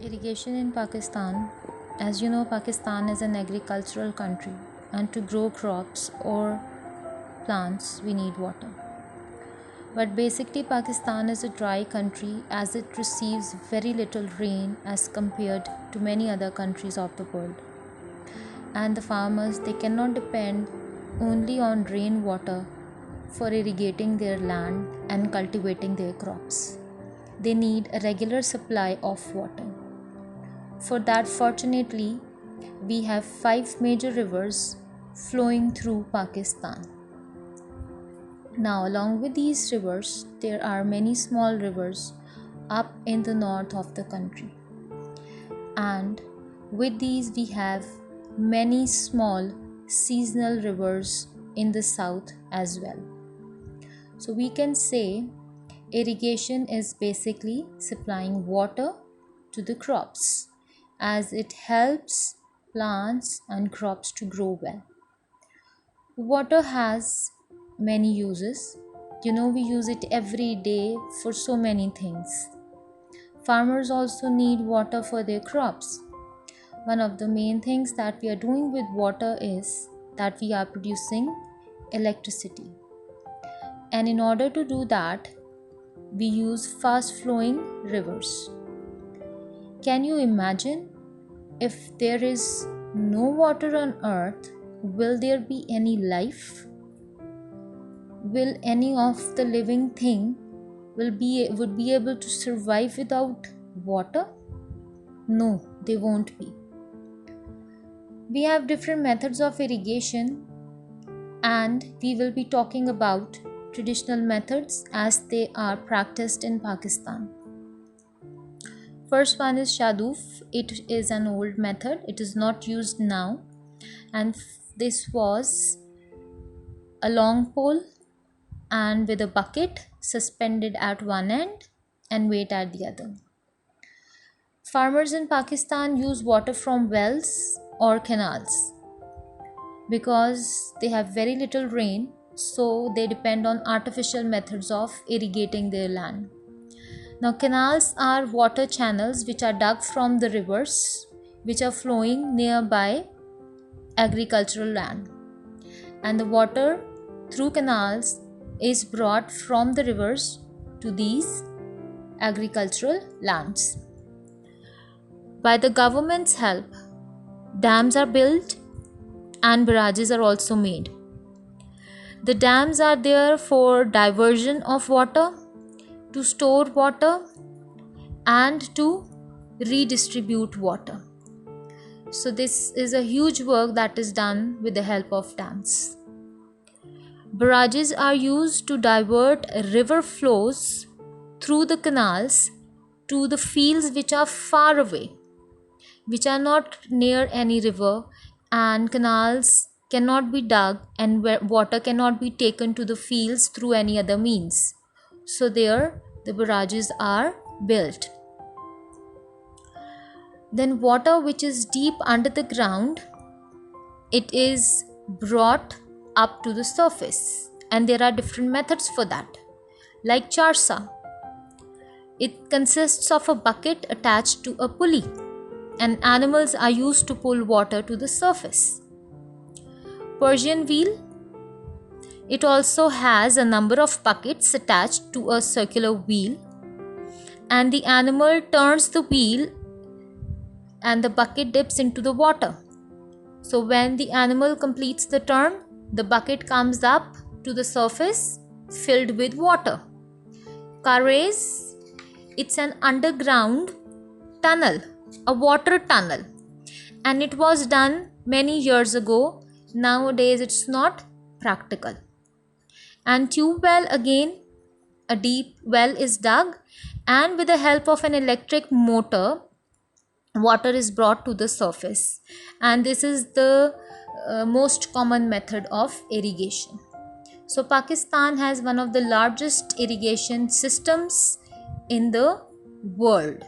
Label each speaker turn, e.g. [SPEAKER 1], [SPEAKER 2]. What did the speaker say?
[SPEAKER 1] Irrigation in Pakistan. As you know, Pakistan is an agricultural country, and to grow crops or plants, we need water. But basically, Pakistan is a dry country as it receives very little rain as compared to many other countries of the world. And the farmers, they cannot depend only on rainwater for irrigating their land and cultivating their crops. They need a regular supply of water. For that, fortunately, we have 5 major rivers flowing through Pakistan. Now, along with these rivers, there are many small rivers up in the north of the country. And with these, we have many small seasonal rivers in the south as well. So, we can say irrigation is basically supplying water to the crops as it helps plants and crops to grow well. Water has many uses. We use it every day for so many things. Farmers also need water for their crops. One of the main things that we are doing with water is that we are producing electricity. And in order to do that, we use fast flowing rivers. Can you imagine if there is no water on earth, will there be any life? Will any of the living thing would be able to survive without water? No, they won't be. We have different methods of irrigation, and we will be talking about traditional methods as they are practiced in Pakistan. First one is Shadoof. It is an old method. It is not used now. And this was a long pole and with a bucket suspended at one end and weight at the other. Farmers in Pakistan use water from wells or canals because they have very little rain, so they depend on artificial methods of irrigating their land. Now, canals are water channels which are dug from the rivers which are flowing nearby agricultural land, and the water through canals is brought from the rivers to these agricultural lands. By the government's help, dams are built and barrages are also made. The dams are there for diversion of water, to store water, and to redistribute water. So this is a huge work that is done with the help of dams. Barrages are used to divert river flows through the canals to the fields which are far away, which are not near any river, and canals cannot be dug and where water cannot be taken to the fields through any other means. So there the barrages are built. Then water which is deep under the ground, it is brought up to the surface, and there are different methods for that, like charsa. It consists of a bucket attached to a pulley, and animals are used to pull water to the surface. Persian wheel, it also has a number of buckets attached to a circular wheel, and the animal turns the wheel and the bucket dips into the water. So when the animal completes the turn, the bucket comes up to the surface filled with water. Kares, it's an underground tunnel, a water tunnel, and it was done many years ago. Nowadays it's not practical. And tube well, again a deep well is dug, and with the help of an electric motor, water is brought to the surface, and this is the most common method of irrigation. So Pakistan has one of the largest irrigation systems in the world.